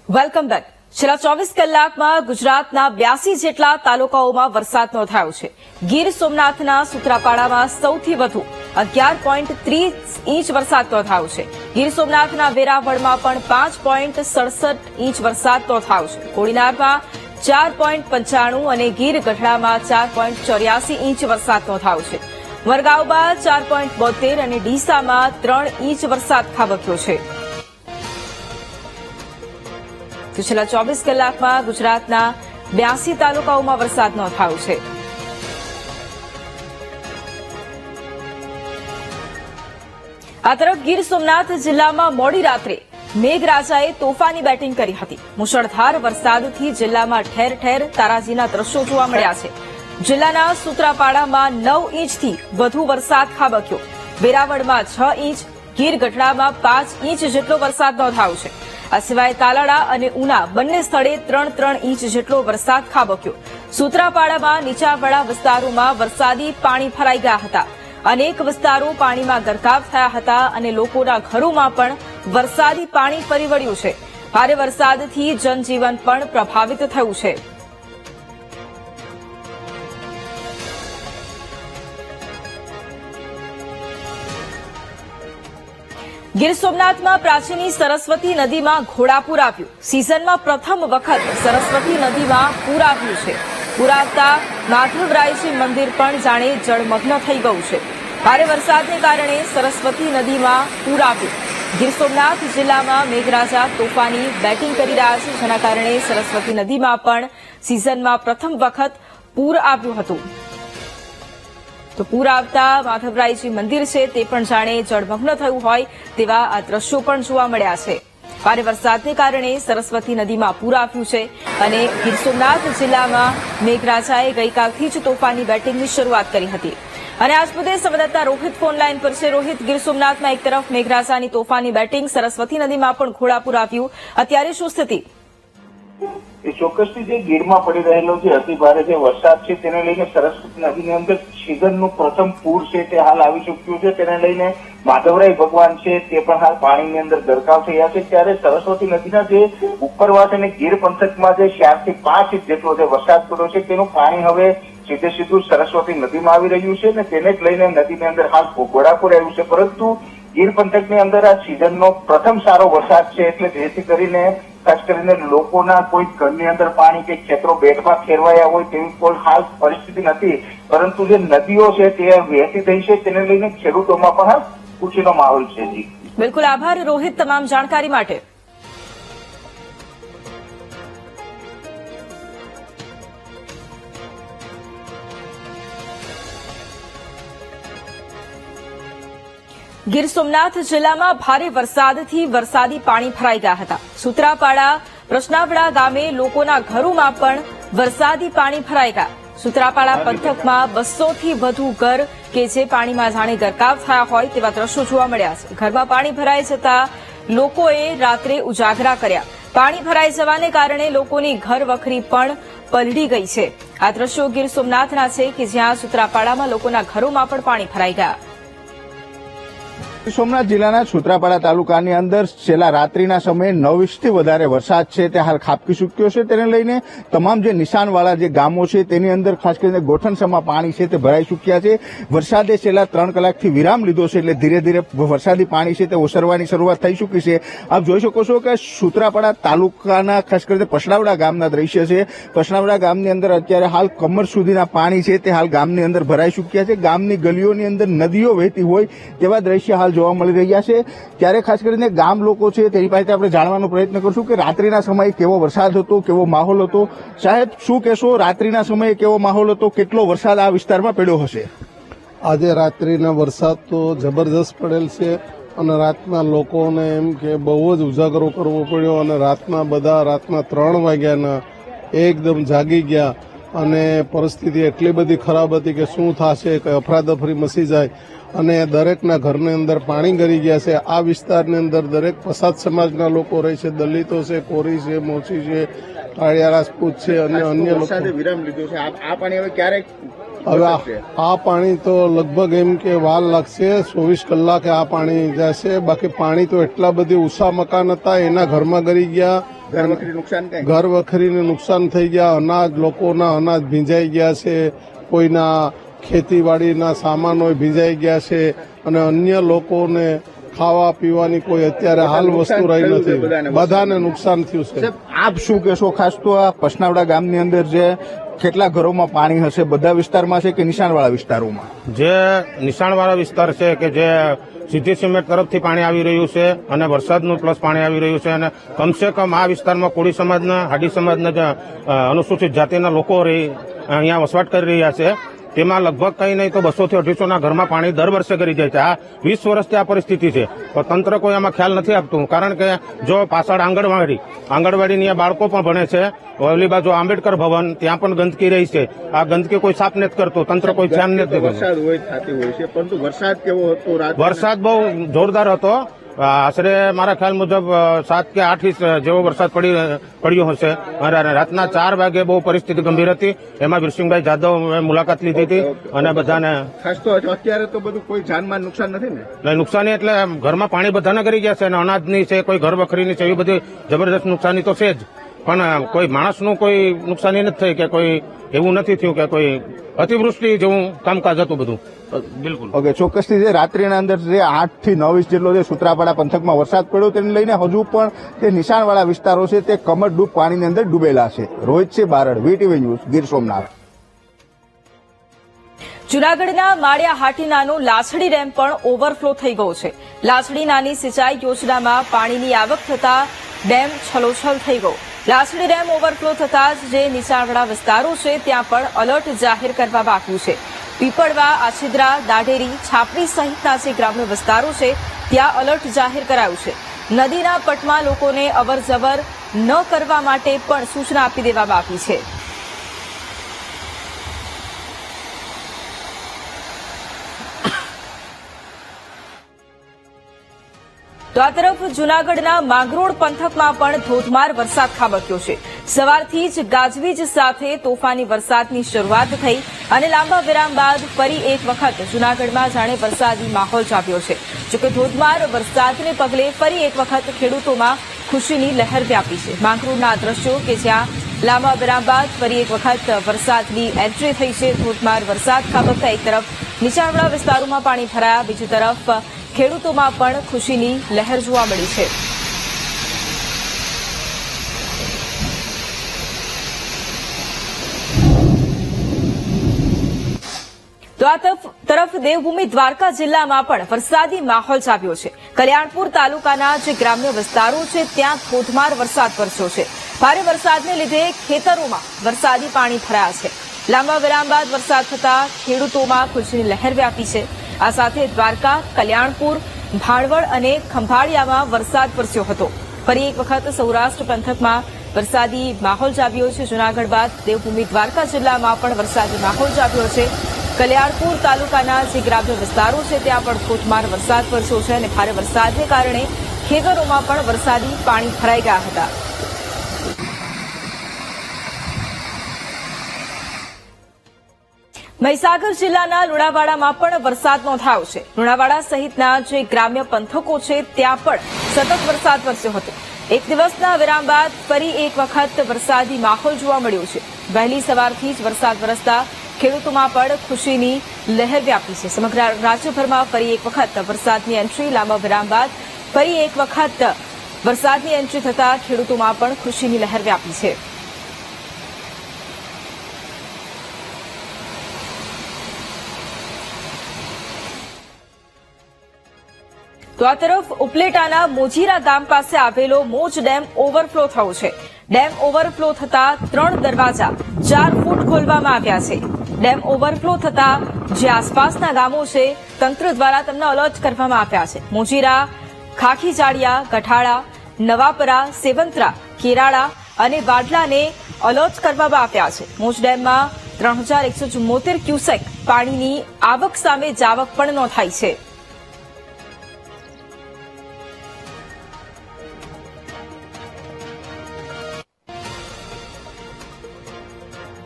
Welcome back. છેલ્લા 24 કલાકમાં ગુજરાતના 82 જેટલા તાલુકાઓમાં વરસાદ નોંધાયો છે। ગીર સોમનાથના સૂત્રાપાડામાં સૌથી વધુ 11.30 ઇંચ વરસાદ નોંધાયો છે। ગીર સોમનાથના વેરાવળમાં પણ 5.67 ઇંચ વરસાદ નોંધાયો છે। કોડીનારમાં 4.95 અને ગીર ગઢડામાં 4.84 ઇંચ વરસાદ નોંધાયો છે। વરગાવમાં 4.72 અને ડીસામાં 3 ઇંચ વરસાદ ખાબક્યો છે। છેલ્લા 24 કલાકમાં ગુજરાતના 82 તાલુકાઓમાં વરસાદ નોંધાયો છે। આ તરફ ગીર સોમનાથ જિલ્લામાં મોડી રાત્રે મેઘરાજાએ તોફાની બેટિંગ કરી હતી। મુશળધાર વરસાદથી જિલ્લામાં ઠેર ઠેર તારાજીના દ્રશ્યો જોવા મળ્યા છે। જિલ્લાના સૂત્રાપાડામાં 9 ઇંચથી વધુ વરસાદ ખાબક્યો। વેરાવળમાં 6 ઇંચ, ગીર ગઢડામાં 5 ઇંચ જેટલો વરસાદ નોંધાયો છે। આ સિવાય તાલાળા અને ઉના બંને સ્થળે 3-3 ઇંચ જેટલો વરસાદ ખાબક્યો। સૂત્રાપાડામાં નીચાણવાળા વિસ્તારોમાં વરસાદી પાણી ભરાઈ ગયા હતા। અનેક વિસ્તારો પાણીમાં ગરકાવ થયા હતા અને લોકોના ઘરોમાં પણ વરસાદી પાણી ફરી વળ્યું છે। ભારે વરસાદથી જનજીવન પણ પ્રભાવિત થયું છે। ગીર સોમનાથમાં પ્રાચીની સરસ્વતી નદીમાં ઘોડાપૂર આવ્યું। સિઝનમાં પ્રથમ વખત સરસ્વતી નદીમાં પૂર આવ્યું છે। પૂર આવતા માધવરાયજી મંદિર પણ જાણે જળમગ્ન થઈ ગયું છે। ભારે વરસાદને કારણે સરસ્વતી નદીમાં પૂર આવ્યું। ગીર સોમનાથ જિલ્લામાં મેઘરાજા તોફાની બેટિંગ કરી રહ્યા છે, જેના કારણે સરસ્વતી નદીમાં પણ સિઝનમાં પ્રથમ વખત પૂર આવ્યું હતું। તો પૂર આવતા માધવરાયજી મંદિર છે તે પણ જાણે જળમગ્ન થયું હોય તેવા આ દ્રશ્યો પણ જોવા મળ્યા છે। ભારે વરસાદને કારણે સરસ્વતી નદીમાં પૂર આવ્યું છે અને ગીર સોમનાથ જિલ્લામાં મેઘરાજાએ ગઈકાલથી જ તોફાની બેટિંગની શરૂઆત કરી હતી। અને આજ મુદ્દે સંવાદદાતા રોહિત ફોન લાઈન પર છે। રોહિત, ગીર સોમનાથમાં એક તરફ મેઘરાજાની તોફાની બેટિંગ, સરસ્વતી નદીમાં પણ ઘોડાપૂર આવ્યું, અત્યારે શું સ્થિતિ? એ ચોક્કસથી જે ગીરમાં પડી રહેલો જે અતિ ભારે જે વરસાદ છે તેને લઈને સરસ્વતી નદીની અંદર સિઝનનું પ્રથમ પૂર છે તે હાલ આવી ચૂક્યું છે। તેને લઈને માધવરાય ભગવાન છે તે પણ હાલ પાણીની અંદર ગરકાવ થયા છે। ત્યારે સરસ્વતી નદીના જે ઉપરવાસ અને ગીર પંથકમાં જે 4 થી 5 ઇંચ જેટલો જે વરસાદ પડ્યો છે તેનું પાણી હવે સીધું સરસ્વતી નદીમાં આવી રહ્યું છે અને તેને જ લઈને નદીની અંદર હાલ ઘોડાપૂર આવ્યું છે। પરંતુ ગીર પંથકની અંદર આ સિઝનનો પ્રથમ સારો વરસાદ છે, એટલે જેથી કરીને ખાસ કરીને લોકોના કોઈ ઘરની અંદર પાણી કે ખેતરો બેટમાં ફેરવાયા હોય તેવી કોઈ હાલ પરિસ્થિતિ નથી। પરંતુ જે નદીઓ છે તે વહેતી થઈ છે, તેને લઈને ખેડૂતોમાં પણ હાલ ખુશીનો માહોલ છે। જી બિલકુલ, આભાર રોહિત તમામ જાણકારી માટે। ગીર સોમનાથ જિલ્લામાં ભારે વરસાદથી વરસાદી પાણી ભરાઈ ગયા હતા। સૂત્રાપાડા પ્રશ્નાવડા ગામે લોકોના ઘરોમાં પણ વરસાદી પાણી ભરાઈ ગયા। સૂત્રાપાડા પંથકમાં 200 થી વધુ ઘર કે જે પાણીમાં જાણે ગરકાવ થયા હોય તેવા દ્રશ્યો જોવા મળ્યા છે। ઘરમાં પાણી ભરાઈ જતા લોકોએ રાત્રે ઉજાગરા કર્યા। પાણી ભરાઈ જવાને કારણે લોકોની ઘર વખરી પણ પલળી ગઈ છે। આ દ્રશ્યો ગીર સોમનાથના છે કે જ્યાં સૂત્રાપાડામાં લોકોના ઘરોમાં પણ પાણી ભરાઈ ગયા। સોમનાથ જિલ્લાના સૂત્રાપાડા તાલુકાની અંદર છેલ્લા રાત્રિના સમયે 9 ઇંચથી વધારે વરસાદ છે તે હાલ ખાબકી ચૂક્યો છે। તેને લઈને તમામ જે નિશાનવાળા જે ગામો છે તેની અંદર ખાસ કરીને ગોઠણસમાં પાણી છે તે ભરાઈ ચૂક્યા છે। વરસાદે છેલ્લા 3 કલાકથી વિરામ લીધો છે, એટલે ધીરે ધીરે વરસાદી પાણી છે તે ઓસરવાની શરૂઆત થઈ ચૂકી છે। આપ જોઈ શકો છો કે સૂત્રાપાડા તાલુકાના ખાસ કરીને પસણાવડા ગામના દ્રશ્ય છે। પસણાવડા ગામની અંદર અત્યારે હાલ કમર સુધીના પાણી છે તે હાલ ગામની અંદર ભરાઈ ચૂક્યા છે। ગામની ગલીઓની અંદર નદીઓ વહેતી હોય તેવા દ્રશ્ય હાલ જોવા મળી રહ્યા છે। ત્યારે ખાસ કરીને ગામ લોકો છે તેની પાસે આપણે જાણવાનો પ્રયત્ન કરશું કે રાત્રિના સમયે કેવો વરસાદ હતો, કેવો માહોલ હતો। સાહેબ, શું કહેશો, રાત્રિના સમયે કેવો માહોલ હતો, કેટલો વરસાદ આ વિસ્તારમાં પડ્યો હશે? આજે રાત્રિના વરસાદ તો જબરજસ્ત પડેલ છે અને રાતના લોકોને એમ કે બહુ જ ઉજાગરો કરવો પડ્યો અને રાતના 3 વાગ્યાના એકદમ જાગી ગયા અને પરિસ્થિતિ એટલી બધી ખરાબ હતી કે શું થશે, કે અફરાતફરી મચી જાય અને દરેકના ઘરની અંદર પાણી ગરી ગયા છે। આ વિસ્તારની અંદર દરેક પછાત સમાજના લોકો રહે છે, દલિતો છે, કોરી છે, મોચી છે, ટાળિયા રાજપૂત છે અને અન્ય લોકો વિરામ લીધો છે। આ પાણી હવે ક્યારે હવે આ પાણી તો લગભગ એમ કે વાર લાગશે, 24 કલાકે આ પાણી જશે। બાકી પાણી તો એટલા બધી ઊંચા મકાન હતા એના ઘરમાં ગરી ગયા, ઘર વખરી નુકસાન કઈ ઘર વખરીને નુકસાન થઈ ગયા, અનાજ લોકોના અનાજ ભીંજાઈ ગયા છે, કોઈના ખેતીવાડીના સામાનો ભીંજાઈ ગયા છે અને અન્ય લોકોને ખાવા પીવાની કોઈ અત્યારે હાલ વસ્તુ રહી નથી, બધાને નુકસાન થયું છે. આપ શું કહેશો? ખાસ તો આ પસનાવડા ગામની અંદર જે કેટલા ઘરોમાં પાણી હશે, બધા વિસ્તારમાં છે કે નિશાણવાળા વિસ્તારોમાં? જે નિશાણવાળા વિસ્તાર છે કે જે સીધી સિમેન્ટ તરફથી પાણી આવી રહ્યું છે અને વરસાદનું પ્લસ પાણી આવી રહ્યું છે અને કમસે કમ આ વિસ્તારમાં કોળી સમાજના, હાડી સમાજના જે અનુસૂચિત જાતિના લોકો અહીંયા વસવાટ કરી રહ્યા છે તેમાં લગભગ કંઈ નહીં તો 200 થી 250 ના ઘરમાં પાણી દર વર્ષે કરી જાય છે. આ 20 વર્ષથી આ પરિસ્થિતિ છે, તો તંત્ર કોઈ આમાં ખ્યાલ નથી આપતું. કારણ કે જો પાછળ આંગણવાડીની બાળકો પણ ભણે છે, ઓલી બાજુ આંબેડકર ભવન, ત્યાં પણ ગંદકી રહી છે. આ ગંદકી કોઈ સાફ નથી કરતું, તંત્ર કોઈ ધ્યાન નથી દેતું. વરસાદ હોય થતી હોય છે, પરંતુ વરસાદ કેવો હતો? વરસાદ બહુ જોરદાર હતો. આશરે મારા ખ્યાલ મુજબ 7 કે 8 ઇંચ જેવો વરસાદ પડ્યો હશે. અને રાતના 4 વાગે બહુ પરિસ્થિતિ ગંભીર હતી. એમાં વીરસિંહભાઈ જાદવ મુલાકાત લીધી હતી અને બધાને ખાસ તો અત્યારે તો બધું કોઈ જાનમાલ નુકસાન નથી ને? નુકસાની એટલે ઘરમાં પાણી બધાને કરી ગયા છે અને અનાજની છે, કોઈ ઘર વખરીની છે, એવી બધી જબરદસ્ત નુકસાની તો છે જ. પણ કોઈ માણસનું કોઈ નુકસાની નથી થઈ કે કોઈ એવું નથી થયું કે કોઈ અતિવૃષ્ટિ જેવું કામકાજ હતું બધું. બિલકુલ. ઓકે, ચોક્કસથી જે રાત્રિના અંદર જે 8 થી 9 ઇંચ જેટલો જે સૂત્રાપાડા પંથકમાં વરસાદ પડ્યો તેને લઈને હજુ પણ જે નિશાણવાળા વિસ્તારો છે તે કમરડૂબ પાણીની અંદર ડૂબેલા છે. રોહિત છે બારડ, વીટીવી ન્યૂઝ, ગીર સોમનાથ. જૂનાગઢના માળિયા હાટીનાનો લાછડી ડેમ પણ ઓવરફ્લો થઈ ગયો છે. લાછડી નાની સિંચાઈ યોજનામાં પાણીની આવક થતા ડેમ છલોછલ થઈ ગયો. લાછડી ડેમ ઓવરફ્લો થતા જ જે નીચાણવાળા વિસ્તારો છે ત્યાં પણ એલર્ટ જાહેર કરવામાં આવ્યું છે. પીપળવા, આછિદ્રા, દાઢેરી, છાપરી સહિતના જે ગ્રામ્ય વિસ્તારો છે ત્યાં એલર્ટ જાહેર કરાયું છે. નદીના પટમાં લોકોને અવરજવર ન કરવા માટે પણ સૂચના આપી દેવામાં આવી છે. તો આ તરફ જૂનાગઢના માંગરોળ પંથકમાં પણ ધોધમાર વરસાદ ખાબક્યો છે. સવારથી જ ગાજવીજ સાથે તોફાની વરસાદની શરૂઆત થઈ અને લાંબા વિરામ બાદ ફરી એક વખત જૂનાગઢમાં જાણે વરસાદી માહોલ જામ્યો છે. જોકે ધોધમાર વરસાદને પગલે ફરી એક વખત ખેડૂતોમાં ખુશીની લહેર વ્યાપી છે. માંગરોળના આ દ્રશ્યો કે જ્યાં લાંબા વિરામ બાદ ફરી એક વખત વરસાદની એન્ટ્રી થઈ છે. ધોધમાર વરસાદ ખાબકતા એક તરફ નીચાણવાળા વિસ્તારોમાં પાણી ભરાયા, બીજી તરફ ખેડૂતોમાં પણ ખુશીની લહેર જોવા મળી છે. તો આ તરફ દેવભૂમિ દ્વારકા જિલ્લામાં પણ વરસાદી માહોલ જામ્યો છે. કલ્યાણપુર તાલુકાના જે ગ્રામ્ય વિસ્તારો છે ત્યાં ધોધમાર વરસાદ વરસ્યો છે. ભારે વરસાદને લીધે ખેતરોમાં વરસાદી પાણી ભરાયા છે. લાંબા વિરામ બાદ વરસાદ થતા ખેડૂતોમાં ખુશીની લહેર વ્યાપી છે. આ સાથે દ્વારકા, કલ્યાણપુર, ભાણવડ અને ખંભાળિયામાં વરસાદ વરસ્યો હતો. ફરી એક વખત સૌરાષ્ટ્ર પંથકમાં વરસાદી માહોલ જામ્યો છે. જૂનાગઢ બાદ દેવભૂમિ દ્વારકા જિલ્લામાં પણ વરસાદી માહોલ જામ્યો છે. કલ્યાણપુર તાલુકાના જે ગ્રામ્ય વિસ્તારો છે ત્યાં પણ ધોધમાર વરસાદ વરસ્યો છે અને ભારે વરસાદને કારણે ખેતરોમાં પણ વરસાદી પાણી ભરાઈ ગયા હતા. મહીસાગર જિલ્લાના લુણાવાડામાં પણ વરસાદ નોંધાયો છે. લુણાવાડા સહિતના જે ગ્રામ્ય પંથકો છે ત્યાં પણ સતત વરસાદ વરસ્યો હતો. એક દિવસના વિરામ બાદ ફરી એક વખત વરસાદી માહોલ જોવા મળ્યો છે. વહેલી સવારથી જ વરસાદ વરસતા ખેડૂતોમાં પણ ખુશીની લહેર વ્યાપી છે. સમગ્ર રાજ્યભરમાં ફરી એક વખત વરસાદની એન્ટ્રી, લાંબા વિરામ બાદ ફરી એક વખત વરસાદની એન્ટ્રી થતા ખેડૂતોમાં પણ ખુશીની લહેર વ્યાપી છે. તો આ તરફ ઉપલેટાના મોજીરા ગામ પાસે આવેલો મોજ ડેમ ઓવરફ્લો થયો છે. ડેમ ઓવરફ્લો થતા 3 દરવાજા 4 ફૂટ ખોલવામાં આવ્યા છે. ડેમ ઓવરફ્લો થતા જે આસપાસના ગામો છે તંત્ર દ્વારા તેમને એલર્ટ કરવામાં આવ્યા છે. મોજીરા, ખાખીજાડિયા, ગઠાળા, નવાપરા, સેવંતરા, કેરાળા અને વાડલાને એલર્ટ કરવામાં આવ્યા છે. મોજ ડેમમાં 3174 ક્યુસેક પાણીની આવક સામે જાવક પણ નોંધાઈ છે.